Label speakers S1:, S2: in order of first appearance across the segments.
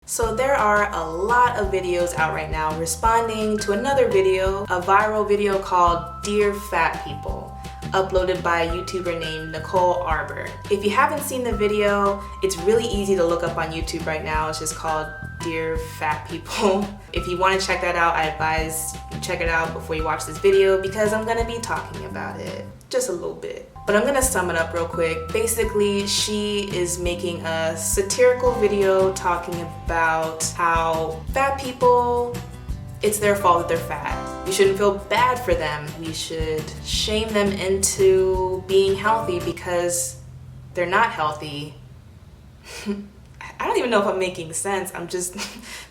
S1: So there are a lot of videos out right now responding to another video, a viral video called Dear Fat People, uploaded by a YouTuber named Nicole Arbour. If you haven't seen the video, it's really easy to look up on YouTube right now. It's just called Dear Fat People. If you want to check that out, I advise you check it out before you watch this video because I'm gonna be talking about it just a little bit. But I'm gonna sum it up real quick. Basically, she is making a satirical video talking about how fat people, it's their fault that they're fat. You shouldn't feel bad for them. You should shame them into being healthy because they're not healthy. I don't even know if I'm making sense.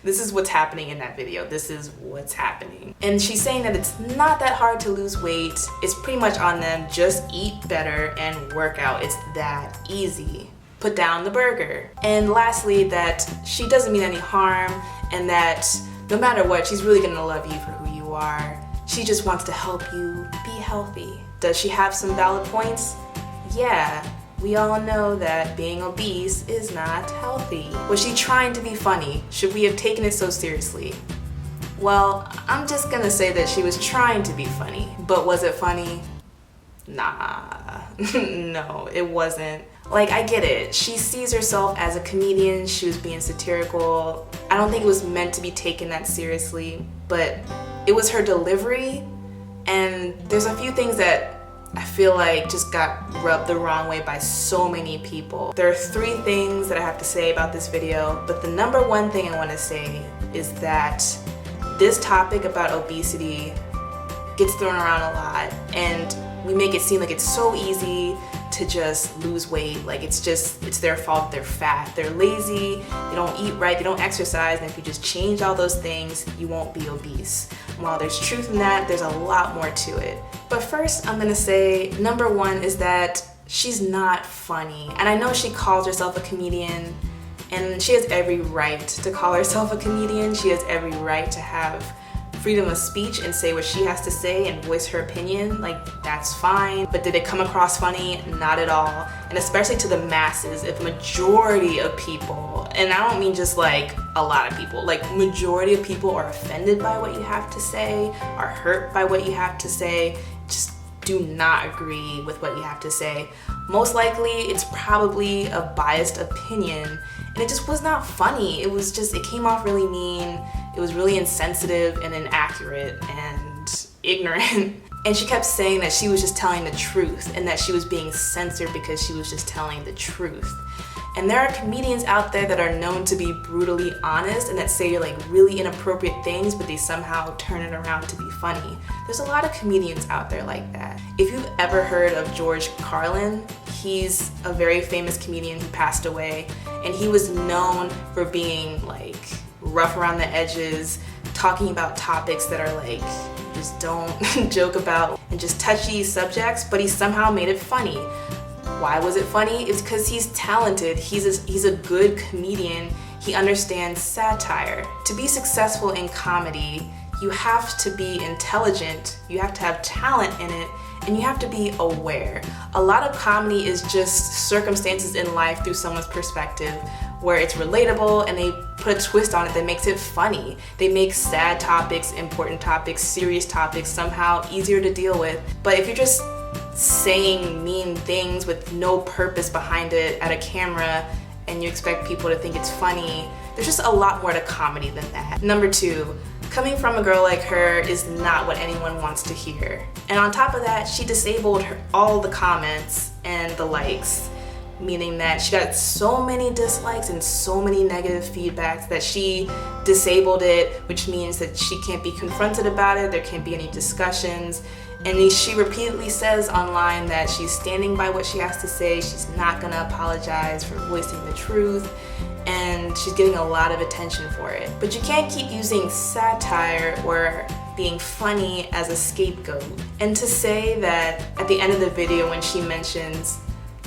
S1: This is what's happening in that video. This is what's happening. And she's saying that it's not that hard to lose weight. It's pretty much on them. Just eat better and work out. It's that easy. Put down the burger. And lastly, that she doesn't mean any harm and that no matter what, she's really gonna love you for who you are. She just wants to help you be healthy. Does she have some valid points? Yeah. We all know that being obese is not healthy. Was she trying to be funny? Should we have taken it so seriously? Well, I'm just gonna say that she was trying to be funny, but was it funny? Nah, no, it wasn't. Like, I get it. She sees herself as a comedian. She was being satirical. I don't think it was meant to be taken that seriously, but it was her delivery, and there's a few things that I feel like just got rubbed the wrong way by so many people. There are 3 things that I have to say about this video, but the number one thing I want to say is that this topic about obesity gets thrown around a lot, and we make it seem like it's so easy to just lose weight. Like it's their fault, they're fat, they're lazy, they don't eat right, they don't exercise, and if you just change all those things, you won't be obese. While there's truth in that, there's a lot more to it. But first, I'm gonna say, number one is that she's not funny. And I know she calls herself a comedian, and she has every right to call herself a comedian. She has every right to have freedom of speech and say what she has to say and voice her opinion. Like, that's fine. But did it come across funny? Not at all. And especially to the masses, if majority of people, and I don't mean just like a lot of people, like majority of people are offended by what you have to say, are hurt by what you have to say, just do not agree with what you have to say. Most likely it's probably a biased opinion, and it just was not funny. It came off really mean. It was really insensitive and inaccurate and ignorant. And she kept saying that she was just telling the truth and that she was being censored because she was just telling the truth. And there are comedians out there that are known to be brutally honest and that say like really inappropriate things, but they somehow turn it around to be funny. There's a lot of comedians out there like that. If you've ever heard of George Carlin, he's a very famous comedian who passed away, and he was known for being like rough around the edges, talking about topics that are like, just don't joke about, and just touchy subjects, but he somehow made it funny. Why was it funny? It's because he's talented. He's a good comedian. He understands satire. To be successful in comedy, you have to be intelligent, you have to have talent in it, and you have to be aware. A lot of comedy is just circumstances in life through someone's perspective, where it's relatable and they put a twist on it that makes it funny. They make sad topics, important topics, serious topics somehow easier to deal with. But if you're just saying mean things with no purpose behind it at a camera and you expect people to think it's funny, there's just a lot more to comedy than that. Number 2, coming from a girl like her is not what anyone wants to hear. And on top of that, she disabled all the comments and the likes, meaning that she got so many dislikes and so many negative feedbacks that she disabled it, which means that she can't be confronted about it, there can't be any discussions. And she repeatedly says online that she's standing by what she has to say, she's not gonna apologize for voicing the truth, and she's getting a lot of attention for it. But you can't keep using satire or being funny as a scapegoat. And to say that at the end of the video when she mentions,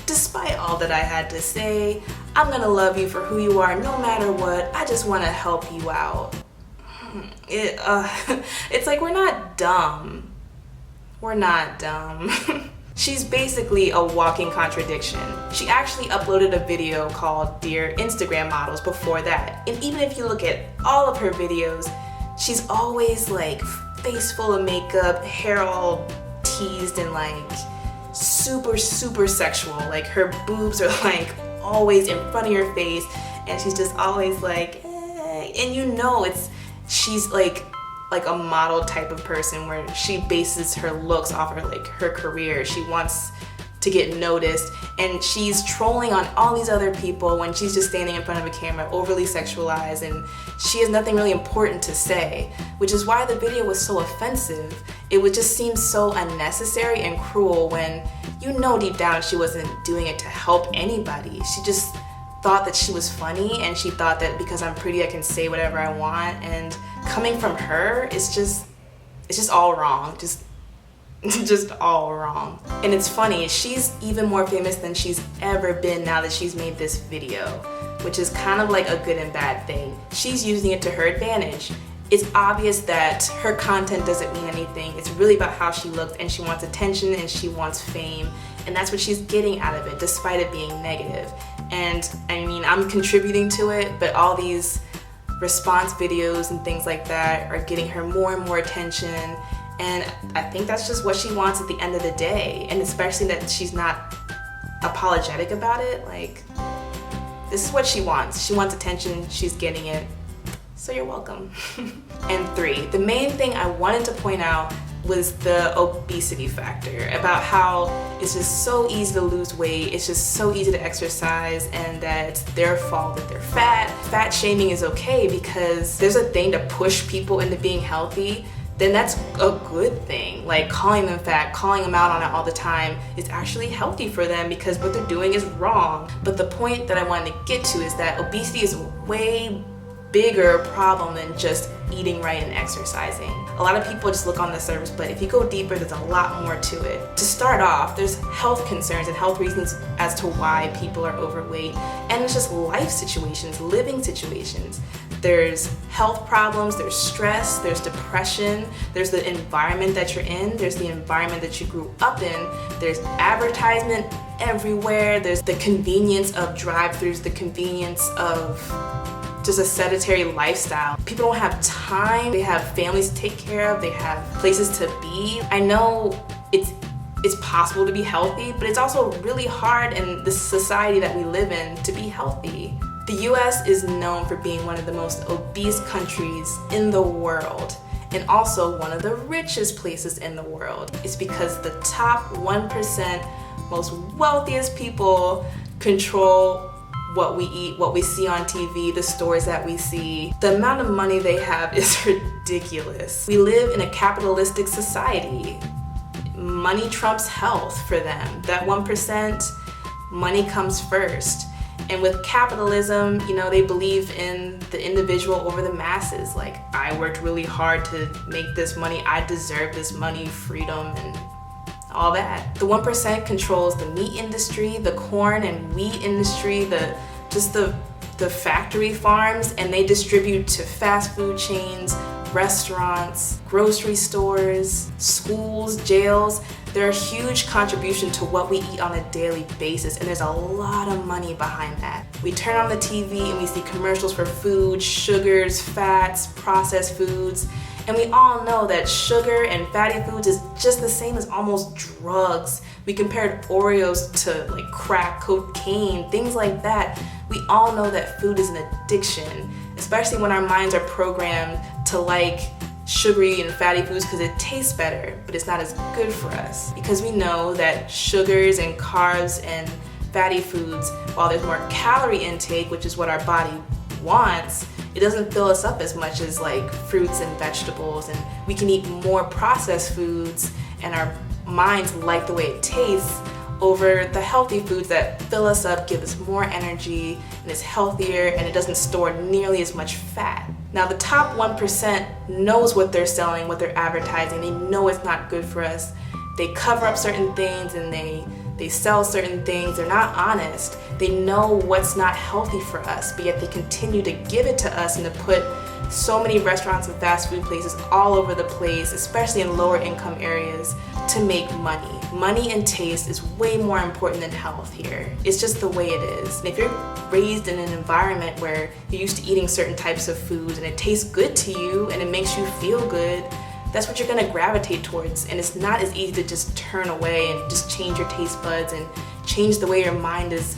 S1: despite all that I had to say, I'm gonna love you for who you are no matter what, I just wanna help you out. It's like, we're not dumb. We're not dumb. She's basically a walking contradiction. She actually uploaded a video called Dear Instagram Models before that. And even if you look at all of her videos, she's always like face full of makeup, hair all teased and like super sexual. Like her boobs are like always in front of your face and she's just always like, and you know she's like a model type of person where she bases her looks off of like her career. She wants to get noticed and she's trolling on all these other people when she's just standing in front of a camera, overly sexualized, and she has nothing really important to say, which is why the video was so offensive. It would just seem so unnecessary and cruel when you know deep down she wasn't doing it to help anybody. She just thought that she was funny and she thought that because I'm pretty I can say whatever I want, and coming from her it's just all wrong. Just all wrong. And it's funny, she's even more famous than she's ever been now that she's made this video, which is kind of like a good and bad thing. She's using it to her advantage. It's obvious that her content doesn't mean anything. It's really about how she looked and she wants attention and she wants fame, and that's what she's getting out of it despite it being negative. And I mean, I'm contributing to it, but all these response videos and things like that are getting her more and more attention, and I think that's just what she wants at the end of the day. And especially that she's not apologetic about it. Like, this is what she wants. She wants attention, she's getting it, so you're welcome. And 3, the main thing I wanted to point out was the obesity factor, about how it's just so easy to lose weight, it's just so easy to exercise, and that it's their fault that they're fat. Fat shaming is okay because there's a thing to push people into being healthy, then that's a good thing. Like calling them fat, calling them out on it all the time is actually healthy for them because what they're doing is wrong. But the point that I wanted to get to is that obesity is a way bigger problem than just eating right and exercising. A lot of people just look on the surface, but if you go deeper, there's a lot more to it. To start off, there's health concerns and health reasons as to why people are overweight, and it's just life situations, living situations. There's health problems, there's stress, there's depression, there's the environment that you're in, there's the environment that you grew up in, there's advertisement everywhere, there's the convenience of drive-thrus, the convenience of just a sedentary lifestyle. People don't have time, they have families to take care of, they have places to be. I know it's possible to be healthy, but it's also really hard in the society that we live in to be healthy. The US is known for being one of the most obese countries in the world, and also one of the richest places in the world. It's because the top 1% most wealthiest people control what we eat, what we see on TV, the stores that we see. The amount of money they have is ridiculous. We live in a capitalistic society. Money trumps health for them. That 1%, money comes first. And with capitalism, you know, they believe in the individual over the masses. Like, I worked really hard to make this money, I deserve this money, freedom, and all that. The 1% controls the meat industry, the corn and wheat industry, the factory farms, and they distribute to fast food chains, restaurants, grocery stores, schools, jails. They're a huge contribution to what we eat on a daily basis, and there's a lot of money behind that. We turn on the TV and we see commercials for food, sugars, fats, processed foods, and we all know that sugar and fatty foods is just the same as almost drugs. We compared Oreos to like crack, cocaine, things like that. We all know that food is an addiction, especially when our minds are programmed to like sugary and fatty foods because it tastes better, but it's not as good for us. Because we know that sugars and carbs and fatty foods, while there's more calorie intake, which is what our body wants, it doesn't fill us up as much as like fruits and vegetables, and we can eat more processed foods and our minds like the way it tastes over the healthy foods that fill us up, give us more energy, and is healthier, and it doesn't store nearly as much fat. Now the top 1% knows what they're selling, what they're advertising. They know it's not good for us. They cover up certain things and they they sell certain things, they're not honest. They know what's not healthy for us, but yet they continue to give it to us and to put so many restaurants and fast food places all over the place, especially in lower income areas, to make money. Money and taste is way more important than health here. It's just the way it is. And if you're raised in an environment where you're used to eating certain types of foods and it tastes good to you and it makes you feel good, that's what you're gonna gravitate towards. And it's not as easy to just turn away and just change your taste buds and change the way your mind is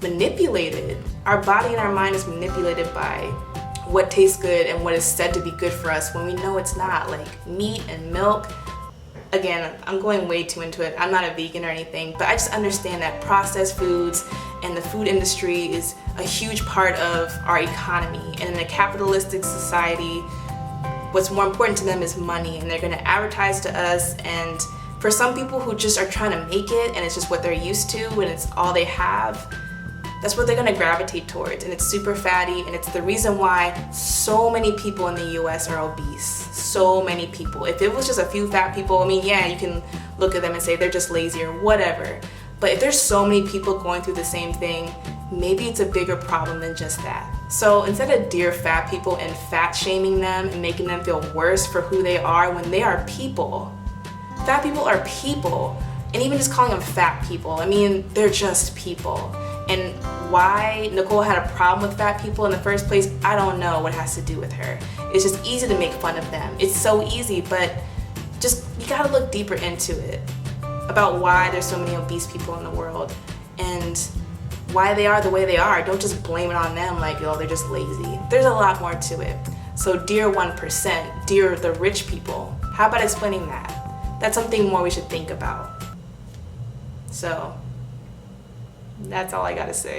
S1: manipulated. Our body and our mind is manipulated by what tastes good and what is said to be good for us when we know it's not, like meat and milk. Again, I'm going way too into it. I'm not a vegan or anything, but I just understand that processed foods and the food industry is a huge part of our economy. And in a capitalistic society, what's more important to them is money, and they're gonna advertise to us. And for some people who just are trying to make it and it's just what they're used to and it's all they have, that's what they're gonna gravitate towards. And it's super fatty, and it's the reason why so many people in the US are obese. So many people. If it was just a few fat people, I mean, yeah, you can look at them and say they're just lazy or whatever. But if there's so many people going through the same thing, maybe it's a bigger problem than just that. So instead of dear fat people and fat shaming them and making them feel worse for who they are when they are people, fat people are people. And even just calling them fat people, I mean, they're just people. And why Nicole had a problem with fat people in the first place, I don't know what has to do with her. It's just easy to make fun of them. It's so easy, but just, you gotta look deeper into it about why there's so many obese people in the world and why they are the way they are. Don't just blame it on them like, oh, they're just lazy. There's a lot more to it. So dear 1%, dear the rich people, how about explaining that? That's something more we should think about. So that's all I gotta say.